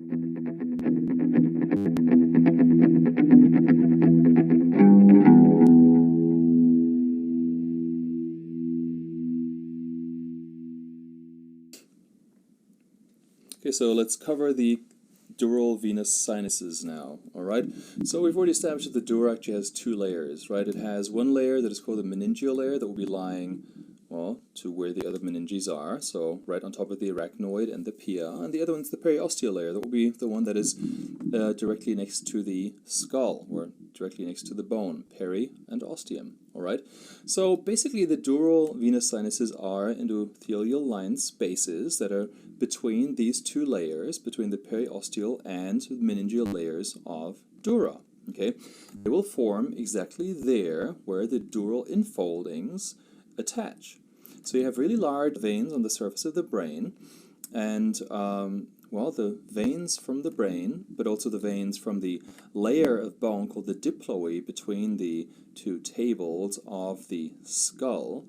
Okay, so let's cover the dural venous sinuses now, all right? So we've already established that the dura actually has two layers, right? It has one layer that is called the meningeal layer that will be lying, well, to where the other meninges are, so right on top of the arachnoid and the pia, and the other one's the periosteal layer that will be the one that is directly next to the skull, or directly next to the bone, peri and ostium, all right? So basically the dural venous sinuses are endothelial line spaces that are between these two layers, between the periosteal and the meningeal layers of dura, okay? They will form exactly there where the dural infoldings attach. So you have really large veins on the surface of the brain, and well, the veins from the brain, but also the veins from the layer of bone called the diploe between the two tables of the skull,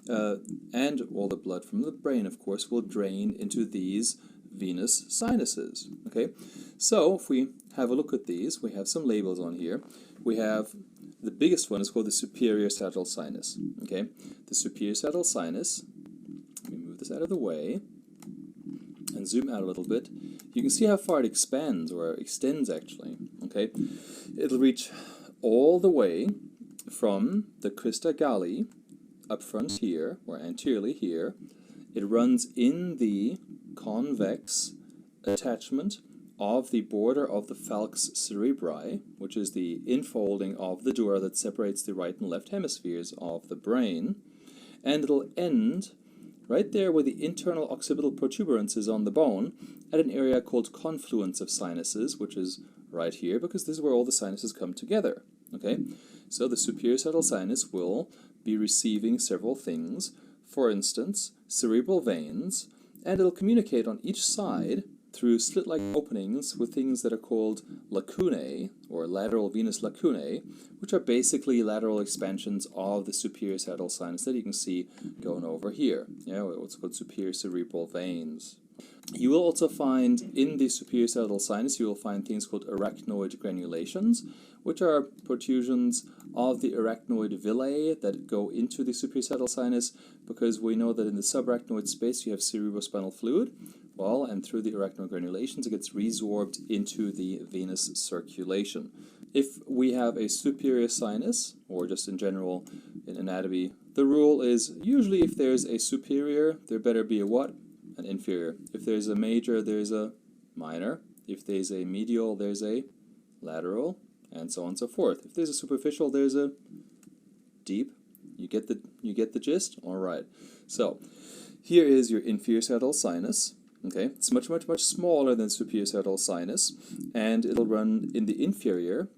and all the blood from the brain, of course, will drain into these venous sinuses. Okay, so if we have a look at these, we have some labels on here. We have the biggest one is called the superior sagittal sinus. Okay, the superior sagittal sinus. Let me move this out of the way and zoom out a little bit. You can see how far it expands, or extends actually. Okay, it'll reach all the way from the crista galli up front here, or anteriorly here. It runs in the convex attachment of the border of the falx cerebri, which is the infolding of the dura that separates the right and left hemispheres of the brain, and it'll end right there where the internal occipital protuberance is on the bone at an area called confluence of sinuses, which is right here, because this is where all the sinuses come together. Okay, so the superior sagittal sinus will be receiving several things, for instance, cerebral veins, and it'll communicate on each side through slit-like openings with things that are called lacunae, or lateral venous lacunae, which are basically lateral expansions of the superior sagittal sinus that you can see going over here. You know, what's called superior cerebral veins. You will also find in the superior sagittal sinus, you will find things called arachnoid granulations, which are protrusions of the arachnoid villi that go into the superior sagittal sinus, because we know that in the subarachnoid space you have cerebrospinal fluid. Well, and through the arachnoid granulations it gets resorbed into the venous circulation. If we have a superior sinus, or just in general in anatomy, the rule is usually if there's a superior, there better be a what? An inferior. If there's a major, there's a minor. If there's a medial, there's a lateral, and so on and so forth. If there's a superficial, there's a deep. You get the gist? All right. So here is your inferior sagittal sinus. Okay, it's much smaller than superior sagittal sinus, and it'll run in the inferior,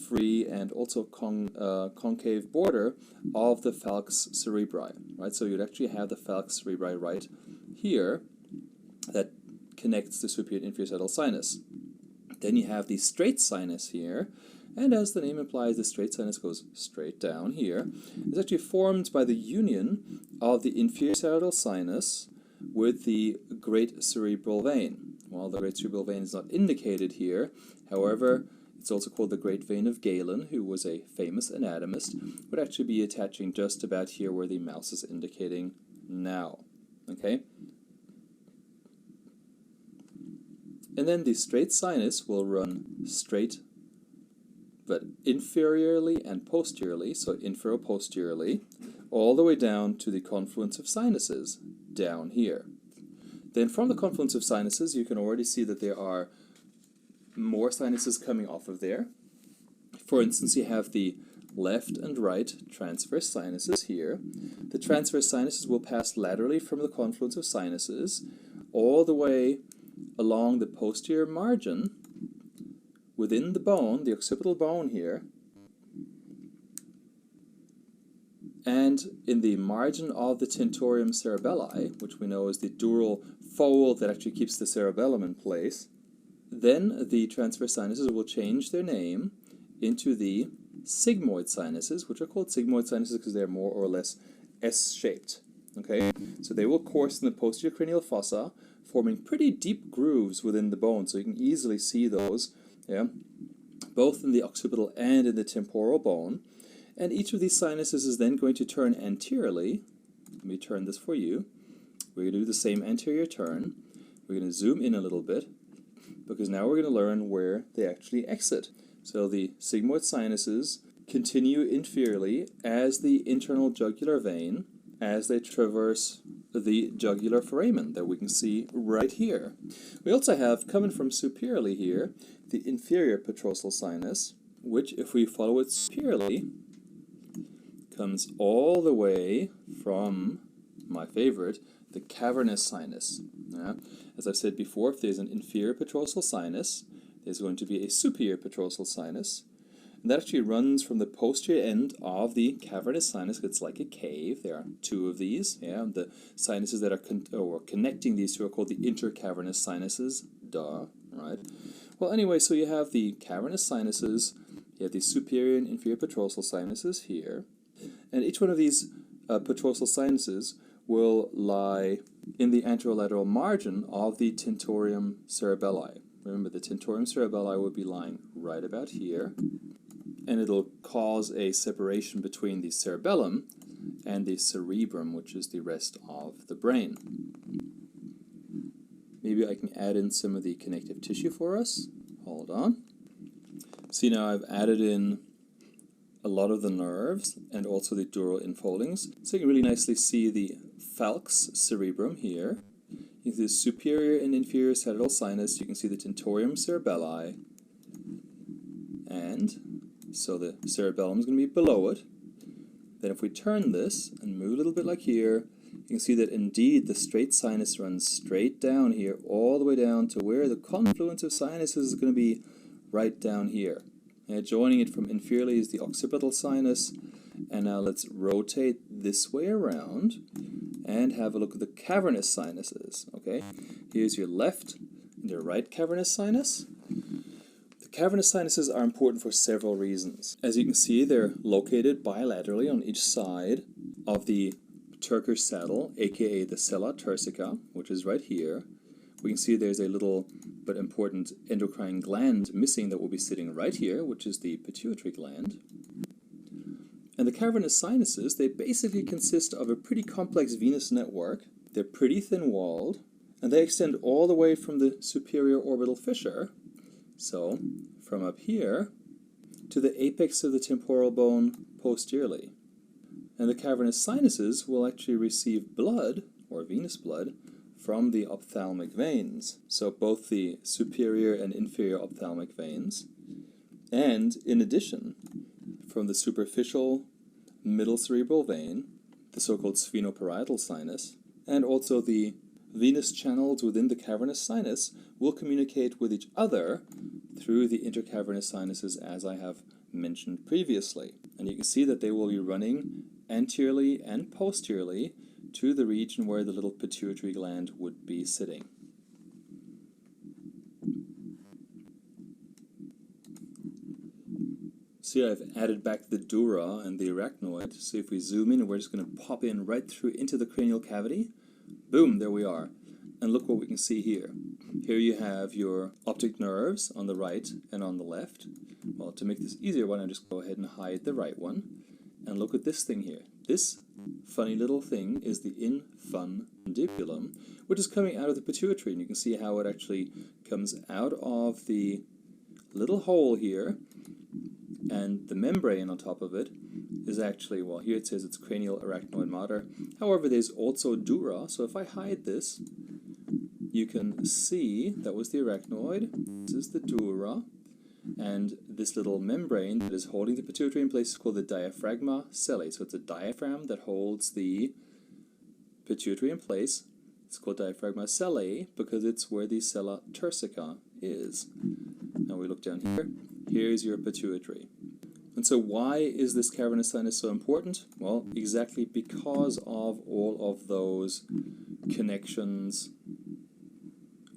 free and also concave border of the falx cerebri. Right, so you'd actually have the falx cerebri right here that connects the superior and inferior sagittal sinus. Then you have the straight sinus here, and as the name implies, the straight sinus goes straight down here. It's actually formed by the union of the inferior sagittal sinus with the great cerebral vein. Well, the great cerebral vein is not indicated here. However, it's also called the great vein of Galen, who was a famous anatomist, would actually be attaching just about here where the mouse is indicating now. Okay? And then the straight sinus will run straight, but inferiorly and posteriorly, so infero-posteriorly, all the way down to the confluence of sinuses down here. Then from the confluence of sinuses, you can already see that there are more sinuses coming off of there. For instance, you have the left and right transverse sinuses here. The transverse sinuses will pass laterally from the confluence of sinuses all the way along the posterior margin within the bone, the occipital bone here, and in the margin of the tentorium cerebelli, which we know is the dural fold that actually keeps the cerebellum in place. Then the transverse sinuses will change their name into the sigmoid sinuses, which are called sigmoid sinuses because they're more or less S-shaped. Okay, so they will course in the posterior cranial fossa, forming pretty deep grooves within the bone, so you can easily see those, yeah, both in the occipital and in the temporal bone. And each of these sinuses is then going to turn anteriorly. Let me turn this for you. We're going to do the same anterior turn. We're going to zoom in a little bit, because now we're going to learn where they actually exit. So the sigmoid sinuses continue inferiorly as the internal jugular vein as they traverse the jugular foramen that we can see right here. We also have, coming from superiorly here, the inferior petrosal sinus, which, if we follow it superiorly, comes all the way from, my favorite, the cavernous sinus. Yeah? As I've said before, if there's an inferior petrosal sinus, there's going to be a superior petrosal sinus. And that actually runs from the posterior end of the cavernous sinus. It's like a cave. There are two of these. Yeah, the sinuses that are connecting these two are called the intercavernous sinuses. Duh, right? Well, anyway, so you have the cavernous sinuses. You have the superior and inferior petrosal sinuses here, and each one of these petrosal sinuses will lie in the anterolateral margin of the tentorium cerebelli. Remember, the tentorium cerebelli would be lying right about here, and it'll cause a separation between the cerebellum and the cerebrum, which is the rest of the brain. Maybe I can add in some of the connective tissue for us. Hold on. See, now I've added in a lot of the nerves and also the dural infoldings. So you can really nicely see the falx cerebrum here. You can see the superior and inferior sagittal sinus. You can see the tentorium cerebelli. And so the cerebellum is going to be below it. Then if we turn this and move a little bit like here, you can see that indeed the straight sinus runs straight down here, all the way down to where the confluence of sinuses is going to be right down here. And joining it from inferiorly is the occipital sinus. And now let's rotate this way around and have a look at the cavernous sinuses. Okay, here's your left and your right cavernous sinus. The cavernous sinuses are important for several reasons. As you can see, they're located bilaterally on each side of the Turkish saddle, aka the sella turcica, which is right here. We can see there's a little but important endocrine gland missing that will be sitting right here, which is the pituitary gland. And the cavernous sinuses, they basically consist of a pretty complex venous network. They're pretty thin-walled, and they extend all the way from the superior orbital fissure, so from up here, to the apex of the temporal bone posteriorly. And the cavernous sinuses will actually receive blood, or venous blood, from the ophthalmic veins. So both the superior and inferior ophthalmic veins, and in addition, from the superficial middle cerebral vein, the so-called sphenoparietal sinus, and also the venous channels within the cavernous sinus will communicate with each other through the intercavernous sinuses, as I have mentioned previously. And you can see that they will be running anteriorly and posteriorly to the region where the little pituitary gland would be sitting. See, I've added back the dura and the arachnoid. So if we zoom in, we're just going to pop in right through into the cranial cavity. Boom, there we are. And look what we can see here. Here you have your optic nerves on the right and on the left. Well, to make this easier, why don't I just go ahead and hide the right one. And look at this thing here. This funny little thing is the infundibulum, which is coming out of the pituitary. And you can see how it actually comes out of the little hole here. And the membrane on top of it is actually, well, here it says it's cranial arachnoid mater. However, there's also dura. So if I hide this, you can see that was the arachnoid. This is the dura. And this little membrane that is holding the pituitary in place is called the diaphragma sellae. So it's a diaphragm that holds the pituitary in place. It's called diaphragma sellae because it's where the sella turcica is. Now we look down here. Here's your pituitary. And so why is this cavernous sinus so important? Well, exactly because of all of those connections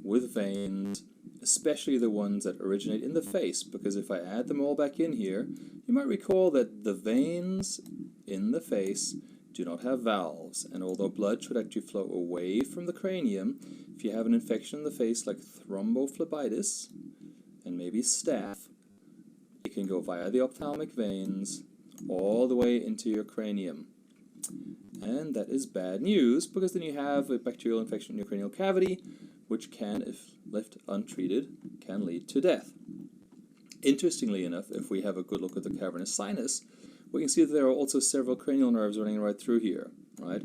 with veins, especially the ones that originate in the face, because if I add them all back in here, you might recall that the veins in the face do not have valves, and although blood should actually flow away from the cranium, if you have an infection in the face like thrombophlebitis and maybe staph, it can go via the ophthalmic veins all the way into your cranium. And that is bad news, because then you have a bacterial infection in your cranial cavity, which can, if left untreated, can lead to death. Interestingly enough, if we have a good look at the cavernous sinus, we can see that there are also several cranial nerves running right through here, right?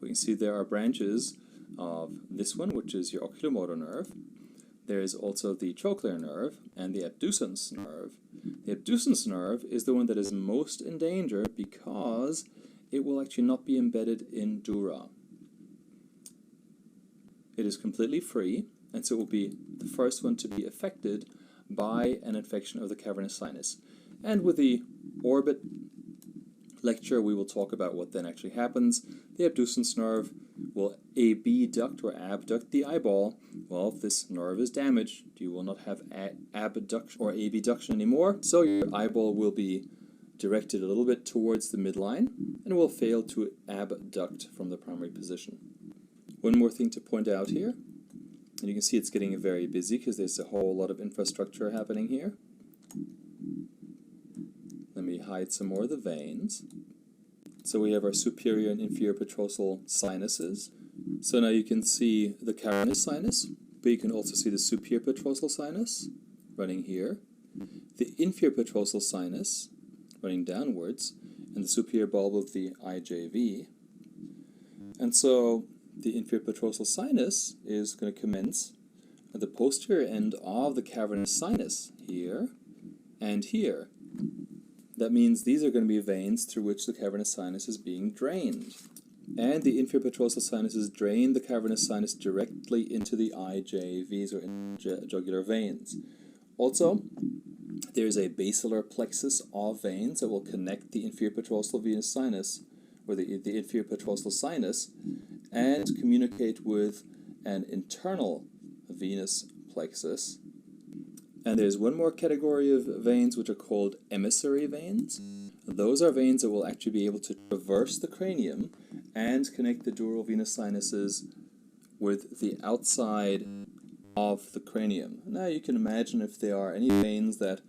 We can see there are branches of this one, which is your oculomotor nerve. There is also the trochlear nerve and the abducens nerve. The abducens nerve is the one that is most in danger because it will actually not be embedded in dura. It is completely free, and so it will be the first one to be affected by an infection of the cavernous sinus. And with the orbit lecture, we will talk about what then actually happens. The abducens nerve will abduct or abduct the eyeball. Well, if this nerve is damaged, you will not have abduction or abduction anymore, so your eyeball will be directed a little bit towards the midline and will fail to abduct from the primary position. One more thing to point out here, and you can see it's getting very busy because there's a whole lot of infrastructure happening here. Let me hide some more of the veins. So we have our superior and inferior petrosal sinuses. So now you can see the cavernous sinus, but you can also see the superior petrosal sinus running here, the inferior petrosal sinus running downwards, and the superior bulb of the IJV. And so the inferior petrosal sinus is going to commence at the posterior end of the cavernous sinus, here and here. That means these are going to be veins through which the cavernous sinus is being drained. And the inferior petrosal sinuses drain the cavernous sinus directly into the IJVs, or jugular veins. Also, there is a basilar plexus of veins that will connect the inferior petrosal venous sinus, or the inferior petrosal sinus, and communicate with an internal venous plexus. And there's one more category of veins which are called emissary veins. Those are veins that will actually be able to traverse the cranium and connect the dural venous sinuses with the outside of the cranium. Now you can imagine if there are any veins that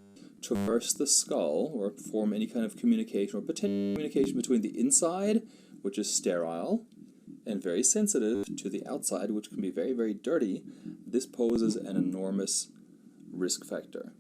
traverse the skull or form any kind of communication or potential communication between the inside, which is sterile, and very sensitive, to the outside, which can be very, very dirty, this poses an enormous risk factor.